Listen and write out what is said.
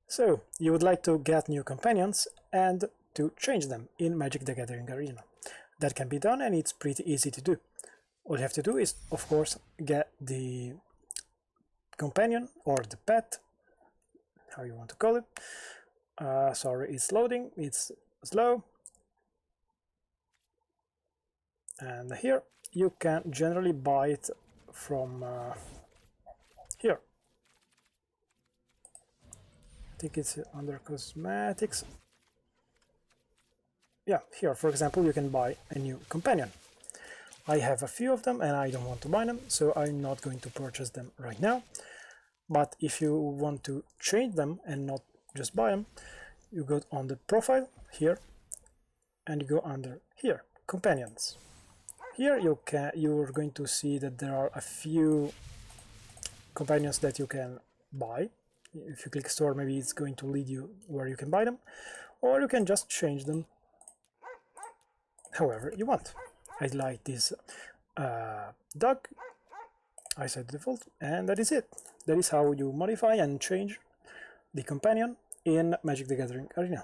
So, you would like to get new companions and to change them in Magic the Gathering Arena. That can be done, and it's pretty easy to do. All you have to do is, of course, get the companion or the pet, how you want to call it. Sorry, it's loading, it's slow. And here you can generally buy it from here. I think it's under cosmetics. Yeah, here for example you can buy a new companion. I have a few of them and I don't want to buy them, so I'm not going to purchase them right now. But if you want to change them and not just buy them, you go on the profile here and you go under here, companions. Here you're going to see that there are a few companions that you can buy. If you click store, maybe it's going to lead you where you can buy them, or you can just change them however you want. I like this dog, I set default, and that is it. That is how you modify and change the companion in Magic the Gathering Arena.